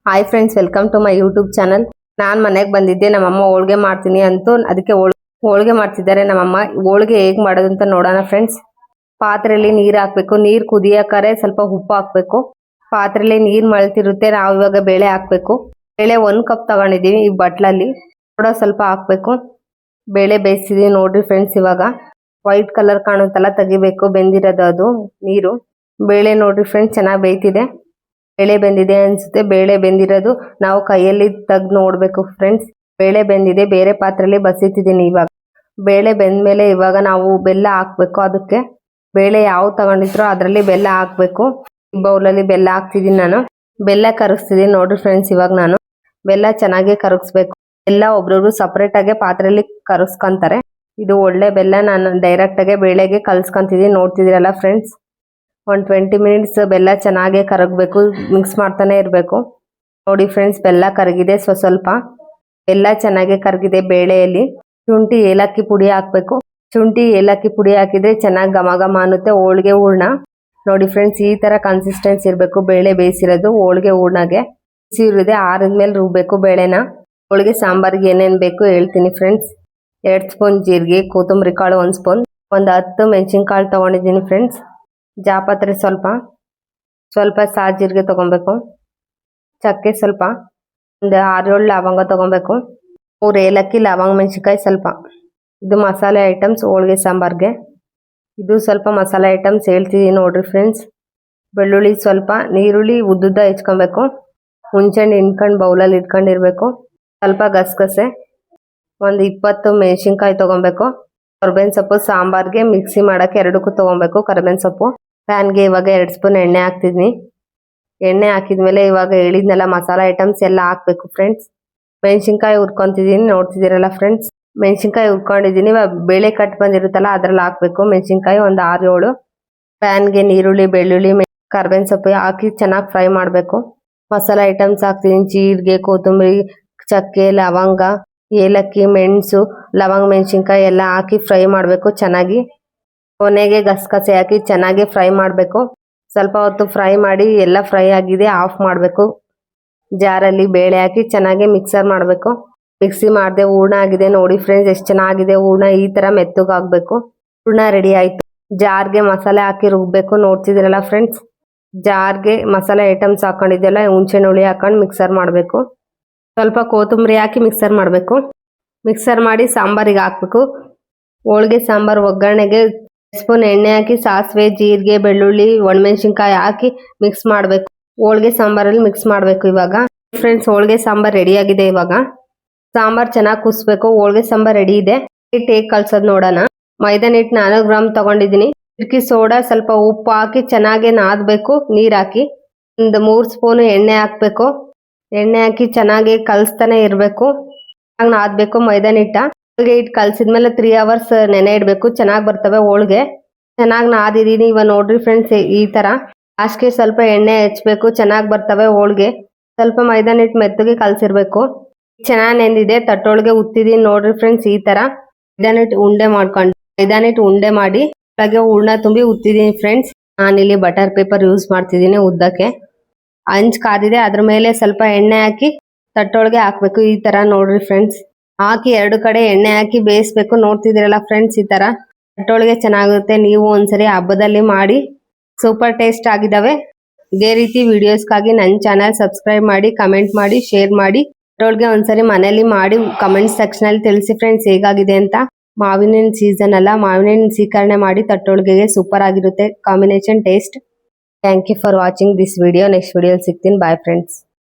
Hi friends, welcome to my YouTube channel. ನಾನು ಮನೆಗೆ ಬಂದಿದ್ದೆ. ನಮ್ಮಮ್ಮ ಹೋಳಿಗೆ ಮಾಡ್ತೀನಿ ಅಂತೂ ಅದಕ್ಕೆ ಹೋಳಿಗೆ ಮಾಡ್ತಿದ್ದಾರೆ ನಮ್ಮಮ್ಮ. ಹೋಳಿಗೆ ಹೇಗೆ ಮಾಡೋದು ಅಂತ ನೋಡೋಣ ಫ್ರೆಂಡ್ಸ್. ಪಾತ್ರೆಯಲ್ಲಿ ನೀರು ಹಾಕಬೇಕು. ನೀರು ಕುದಿಯೋಕಾರೆ ಸ್ವಲ್ಪ ಉಪ್ಪು ಹಾಕಬೇಕು. ಪಾತ್ರೆಯಲ್ಲಿ ನೀರು ಮಳ್ತಿರುತ್ತೆ. ನಾವು ಇವಾಗ ಬೇಳೆ ಹಾಕಬೇಕು. ಬೇಳೆ 1 ಕಪ್ ತಗೊಂಡಿದ್ದೀವಿ. ಈ ಬಟ್ಲಲ್ಲಿ ಕೂಡ ಸ್ವಲ್ಪ ಹಾಕಬೇಕು. ಬೇಳೆ ಬೇಯಿಸಿದೀವಿ ನೋಡ್ರಿ ಫ್ರೆಂಡ್ಸ್. ಇವಾಗ ವೈಟ್ ಕಲರ್ ಕಾಣುತ್ತಲ್ಲ, ತೆಗಿಬೇಕು. ಬೆಂದಿರೋದು ಅದು ನೀರು. ಬೇಳೆ ನೋಡ್ರಿ ಫ್ರೆಂಡ್ಸ್, ಚೆನ್ನಾಗಿ ಬೇಯ್ತಿದೆ. ಬೇಳೆ ಬೆಂದಿದೆ ಅನ್ಸುತ್ತೆ. ಬೇಳೆ ಬೆಂದಿರೋದು ನಾವು ಕೈಯಲ್ಲಿ ತೆಗ್ದು ನೋಡ್ಬೇಕು ಫ್ರೆಂಡ್ಸ್. ಬೇಳೆ ಬೆಂದಿದೆ. ಬೇರೆ ಪಾತ್ರೆಯಲ್ಲಿ ಬಸಿತಿದ್ದೀನಿ. ಇವಾಗ ಬೇಳೆ ಬೆಂದ್ಮೇಲೆ ಇವಾಗ ನಾವು ಬೆಲ್ಲ ಹಾಕ್ಬೇಕು. ಅದಕ್ಕೆ ಬೇಳೆ ಯಾವ ತಗೊಂಡಿದ್ರೋ ಅದರಲ್ಲಿ ಬೆಲ್ಲ ಹಾಕ್ಬೇಕು. ಈ ಬೌಲಲ್ಲಿ ಬೆಲ್ಲ ಹಾಕ್ತಿದ್ದೀನಿ ನಾನು. ಬೆಲ್ಲ ಕರಗಿಸ್ತಿದ್ದೀನಿ ನೋಡ್ರಿ ಫ್ರೆಂಡ್ಸ್. ಇವಾಗ ನಾನು ಬೆಲ್ಲ ಚೆನ್ನಾಗಿ ಕರಗಿಸ್ಬೇಕು. ಬೆಲ್ಲ ಒಬ್ರೊಬ್ರು ಸಪ್ರೇಟ್ ಆಗಿ ಪಾತ್ರೆಯಲ್ಲಿ ಕರಗಿಸ್ಕೊಂತಾರೆ. ಇದು ಒಳ್ಳೆ ಬೆಲ್ಲ. ನಾನು ಡೈರೆಕ್ಟ್ ಆಗಿ ಬೇಳೆಗೆ ಕಲ್ಸ್ಕೊಂತಿದ್ದೀನಿ. ನೋಡ್ತಿದ್ದೀರಲ್ಲ ಫ್ರೆಂಡ್ಸ್. 20 ಮಿನಿಟ್ಸ್ ಬೆಲ್ಲ ಚೆನ್ನಾಗಿ ಕರಗಬೇಕು. ಮಿಕ್ಸ್ ಮಾಡ್ತಾನೆ ಇರಬೇಕು. ನೋಡಿ ಫ್ರೆಂಡ್ಸ್, ಬೆಲ್ಲ ಕರಗಿದೆ. ಸ್ವಲ್ಪ ಬೆಲ್ಲ ಚೆನ್ನಾಗಿ ಕರಗಿದೆ. ಬೇಳೆಯಲ್ಲಿ ಶುಂಠಿ ಏಲಕ್ಕಿ ಪುಡಿ ಹಾಕಬೇಕು. ಶುಂಠಿ ಏಲಕ್ಕಿ ಪುಡಿ ಹಾಕಿದ್ರೆ ಚೆನ್ನಾಗಿ ಘಮ ಘಮ ಅನ್ನುತ್ತೆ ಹೋಳಿಗೆ ಹೂರ್ಣ. ನೋಡಿ ಫ್ರೆಂಡ್ಸ್, ಈ ತರ ಕನ್ಸಿಸ್ಟೆನ್ಸಿ ಇರಬೇಕು ಬೇಳೆ ಬೇಯಿಸಿರೋದು. ಹೋಳಿಗೆ ಹೂರ್ಣಗೆ ಬಿಸಿ ಇರಿದೆ. ಆರಿದ್ಮೇಲೆ ರುಬ್ಬೇಕು ಬೇಳೆನ. ಹೋಳಿಗೆ ಸಾಂಬಾರಿಗೆ ಏನೇನು ಬೇಕು ಹೇಳ್ತೀನಿ ಫ್ರೆಂಡ್ಸ್. 2 ಸ್ಪೂನ್ ಜೀರಿಗೆ, ಕೊತ್ತಂಬರಿ ಕಾಳು 1 ಸ್ಪೂನ್, ಒಂದು 10 ಮೆಣಸಿನ್ಕಾಳು ತೊಗೊಂಡಿದ್ದೀನಿ ಫ್ರೆಂಡ್ಸ್. ಜಾಪತ್ರೆ ಸ್ವಲ್ಪ ಸಾಜೀರಿಗೆ ತೊಗೊಬೇಕು. ಚಕ್ಕೆ ಸ್ವಲ್ಪ, ಒಂದು 6-7 ಲವಂಗ ತೊಗೊಬೇಕು. 3 ಏಲಕ್ಕಿ, ಲವಂಗ, ಮೆಣಸಿನ್ಕಾಯಿ ಸ್ವಲ್ಪ. ಇದು ಮಸಾಲೆ ಐಟಮ್ಸ್ ಹೋಳಿಗೆ ಸಾಂಬಾರ್ಗೆ. ಇದು ಸ್ವಲ್ಪ ಮಸಾಲೆ ಐಟಮ್ಸ್ ಹೇಳ್ತಿದ್ದೀನಿ ನೋಡ್ರಿ ಫ್ರೆಂಡ್ಸ್. ಬೆಳ್ಳುಳ್ಳಿ ಸ್ವಲ್ಪ, ನೀರುಳ್ಳಿ ಉದ್ದುದ್ದ ಹೆಚ್ಕೊಬೇಕು. ಹುಣಸೆಹಣ್ಣು ಹಿಂಡ್ಕೊಂಡು ಬೌಲಲ್ಲಿ ಇಟ್ಕೊಂಡಿರ್ಬೇಕು. ಸ್ವಲ್ಪ ಗಸಗಸೆ, ಒಂದು 20 ಮೆಣಸಿನ್ಕಾಯಿ ತೊಗೊಬೇಕು. ಕರಿಬೇವಿನ ಸೊಪ್ಪು ಸಾಂಬಾರ್ಗೆ ಮಿಕ್ಸಿ ಮಾಡೋಕ್ಕೆ 2ಕ್ಕೂ ತೊಗೊಬೇಕು. ಕರಿಬೇವಿನ ಸೊಪ್ಪು. ಪ್ಯಾನ್ಗೆ ಇವಾಗ 2 ಸ್ಪೂನ್ ಎಣ್ಣೆ ಹಾಕ್ತಿದ್ದೀನಿ. ಎಣ್ಣೆ ಹಾಕಿದ್ಮೇಲೆ ಇವಾಗ ಹೇಳಿದ್ನೆಲ್ಲ ಮಸಾಲೆ ಐಟಮ್ಸ್ ಎಲ್ಲ ಹಾಕ್ಬೇಕು ಫ್ರೆಂಡ್ಸ್. ಮೆಣಸಿನ್ಕಾಯಿ ಹುರ್ಕೊತಿದ್ದೀನಿ ನೋಡ್ತಿದ್ದೀರಲ್ಲ ಫ್ರೆಂಡ್ಸ್. ಮೆಣಸಿನ್ಕಾಯಿ ಹುರ್ಕೊಂಡಿದ್ದೀನಿ. ಇವಾಗ ಬೇಳೆ ಕಟ್ ಬಂದಿರುತ್ತಲ್ಲ ಅದ್ರಲ್ಲಿ ಹಾಕಬೇಕು. ಮೆಣಸಿನ್ಕಾಯಿ ಒಂದು 6-7. ಪ್ಯಾನ್ಗೆ ನೀರುಳ್ಳಿ, ಬೆಳ್ಳುಳ್ಳಿ, ಕರಿಬೇವಿನ ಸೊಪ್ಪು ಹಾಕಿ ಚೆನ್ನಾಗಿ ಫ್ರೈ ಮಾಡಬೇಕು. ಮಸಾಲೆ ಐಟಮ್ಸ್ ಹಾಕ್ತಿದ್ದೀನಿ. ಜೀರಿಗೆ, ಕೊತ್ತಂಬರಿ, ಚಕ್ಕೆ, ಲವಂಗ, ಏಲಕ್ಕಿ, ಮೆಣಸು, ಲವಂಗ, ಮೆಣಸಿನ್ಕಾಯಿ ಎಲ್ಲ ಹಾಕಿ ಫ್ರೈ ಮಾಡಬೇಕು ಚೆನ್ನಾಗಿ. ಕೊನೆಗೆ ಗಸಗಸೆ ಹಾಕಿ ಚೆನ್ನಾಗಿ ಫ್ರೈ ಮಾಡಬೇಕು. ಸ್ವಲ್ಪ ಹೊತ್ತು ಫ್ರೈ ಮಾಡಿ ಎಲ್ಲ ಫ್ರೈ ಆಗಿದೆ ಆಫ್ ಮಾಡಬೇಕು. ಜಾರಲ್ಲಿ ಬೇಳೆ ಹಾಕಿ ಚೆನ್ನಾಗಿ ಮಿಕ್ಸರ್ ಮಾಡಬೇಕು. ಮಿಕ್ಸಿ ಮಾಡಿದೆ ಹೂರ್ಣ ಆಗಿದೆ ನೋಡಿ ಫ್ರೆಂಡ್ಸ್. ಎಷ್ಟು ಚೆನ್ನಾಗಿದೆ ಹೂರ್ಣ. ಈ ಥರ ಮೆತ್ತಗಾಗಬೇಕು. ಹೂರ್ಣ ರೆಡಿ ಆಯಿತು. ಜಾರ್ಗೆ ಮಸಾಲೆ ಹಾಕಿ ರುಬ್ಬಬೇಕು. ನೋಡ್ತಿದ್ದೀರಲ್ಲ ಫ್ರೆಂಡ್ಸ್. ಜಾರ್ಗೆ ಮಸಾಲೆ ಐಟಮ್ಸ್ ಹಾಕೊಂಡಿದ್ದೆಲ್ಲ ಹುಣಸೆಹಣ್ಣು ಹುಳಿ ಹಾಕೊಂಡು ಮಿಕ್ಸರ್ ಮಾಡಬೇಕು. ಸ್ವಲ್ಪ ಕೊತ್ತಂಬರಿ ಹಾಕಿ ಮಿಕ್ಸರ್ ಮಾಡಬೇಕು. ಮಿಕ್ಸರ್ ಮಾಡಿ ಸಾಂಬಾರಿಗೆ ಹಾಕಬೇಕು. ಹೋಳಿಗೆ ಸಾಂಬಾರು ಒಗ್ಗರಣೆಗೆ 2 ಸ್ಪೂನ್ ಎಣ್ಣೆ ಹಾಕಿ ಸಾಸಿವೆ, ಜೀರಿಗೆ, ಬೆಳ್ಳುಳ್ಳಿ, ಒಣಮೆಣಸಿನ್ಕಾಯಿ ಹಾಕಿ ಮಿಕ್ಸ್ ಮಾಡಬೇಕು. ಹೋಳಿಗೆ ಸಾಂಬಾರಲ್ಲಿ ಮಿಕ್ಸ್ ಮಾಡಬೇಕು. ಇವಾಗ ಫ್ರೆಂಡ್ಸ್, ಹೋಳಿಗೆ ಸಾಂಬಾರು ರೆಡಿಯಾಗಿದೆ. ಇವಾಗ ಸಾಂಬಾರು ಚೆನ್ನಾಗಿ ಕುದಿಸ್ಬೇಕು. ಹೋಳಿಗೆ ಸಾಂಬಾರು ರೆಡಿ ಇದೆ. ಹಿಟ್ಟು ಹೇಗೆ ಕಲ್ಸೋದು ನೋಡೋಣ. ಮೈದಾ ಹಿಟ್ಟು 400 ಗ್ರಾಮ್ ತೊಗೊಂಡಿದ್ದೀನಿ. ಚಿಟಕಿ ಸೋಡಾ, ಸ್ವಲ್ಪ ಉಪ್ಪು ಹಾಕಿ ಚೆನ್ನಾಗಿ ನಾದಬೇಕು. ನೀರು ಹಾಕಿ ಒಂದು 3 ಸ್ಪೂನ್ ಎಣ್ಣೆ ಹಾಕಬೇಕು. ಎಣ್ಣೆ ಹಾಕಿ ಚೆನ್ನಾಗಿ ಕಲಿಸ್ತಾನೆ ಇರಬೇಕು. ಚೆನ್ನಾಗಿ ನಾದಬೇಕು ಮೈದಾ ಹಿಟ್ಟ. ಹೋಳಿಗೆ ಹಿಟ್ಟು ಕಲಸಿದ್ಮೇಲೆ 3 ಅವರ್ಸ್ ನೆನೆ ಇಡಬೇಕು. ಚೆನ್ನಾಗಿ ಬರ್ತವೆ ಹೋಳಿಗೆ. ಚೆನ್ನಾಗಿ ನಾದಿದ್ದೀನಿ. ಇವಾಗ ನೋಡ್ರಿ ಫ್ರೆಂಡ್ಸ್, ಈ ಥರ ಲಾಸ್ಟ್ಗೆ ಸ್ವಲ್ಪ ಎಣ್ಣೆ ಹಚ್ಬೇಕು. ಚೆನ್ನಾಗಿ ಬರ್ತವೆ ಹೋಳಿಗೆ. ಸ್ವಲ್ಪ ಮೈದಾ ಹಿಟ್ಟು ಮೆತ್ತಗೆ ಕಲಸಿರ್ಬೇಕು. ಚೆನ್ನಾಗಿ ನೆಂದಿದೆ. ತಟ್ಟೊಳಗೆ ಉತ್ತಿದ್ದೀನಿ ನೋಡ್ರಿ ಫ್ರೆಂಡ್ಸ್. ಈ ಥರ ಮೈದಾ ಹಿಟ್ಟು ಉಂಡೆ ಮಾಡಿ ಒಳಗೆ ಹೂರ್ಣ ತುಂಬಿ ಉತ್ತಿದ್ದೀನಿ ಫ್ರೆಂಡ್ಸ್. ನಾನಿಲ್ಲಿ ಬಟರ್ ಪೇಪರ್ ಯೂಸ್ ಮಾಡ್ತಿದ್ದೀನಿ ಉದ್ದಕ್ಕೆ. ಹಂಚ್ ಕಾದಿದೆ. ಅದ್ರ ಮೇಲೆ ಸ್ವಲ್ಪ ಎಣ್ಣೆ ಹಾಕಿ ತಟ್ಟೊಳಗೆ ಹಾಕಬೇಕು. ಈ ಥರ ನೋಡ್ರಿ ಫ್ರೆಂಡ್ಸ್. ಹಾಕಿ 2 ಕಡೆ ಎಣ್ಣೆ ಹಾಕಿ ಬೇಯಿಸ್ಬೇಕು. ನೋಡ್ತಿದ್ದೀರಲ್ಲ ಫ್ರೆಂಡ್ಸ್. ಈ ಥರ ತಟ್ಟೊಳಗೆ ಚೆನ್ನಾಗಿರುತ್ತೆ. ನೀವು ಒಂದ್ಸರಿ ಹಬ್ಬದಲ್ಲಿ ಮಾಡಿ. ಸೂಪರ್ ಟೇಸ್ಟ್ ಆಗಿದ್ದಾವೆ. ಇದೇ ರೀತಿ ವಿಡಿಯೋಸ್ಗಾಗಿ ನನ್ನ ಚಾನಲ್ ಸಬ್ಸ್ಕ್ರೈಬ್ ಮಾಡಿ, ಕಮೆಂಟ್ ಮಾಡಿ, ಶೇರ್ ಮಾಡಿ. ತಟ್ಟೊಳಗೆ ಒಂದ್ಸರಿ ಮನೇಲಿ ಮಾಡಿ ಕಮೆಂಟ್ ಸೆಕ್ಷನ್ ಅಲ್ಲಿ ತಿಳಿಸಿ ಫ್ರೆಂಡ್ಸ್ ಹೇಗಾಗಿದೆ ಅಂತ. ಮಾವಿನ ಹಣ್ಣು ಸೀಸನ್ ಅಲ್ಲ, ಮಾವಿನ ಹಣ್ಣು ಸೀಕರಣೆ ಮಾಡಿ ತಟ್ಟೊಳಗೆ ಸೂಪರ್ ಆಗಿರುತ್ತೆ combination taste. Thank you for watching this video. Next video ಸಿಗ್ತೀನಿ. Bye friends.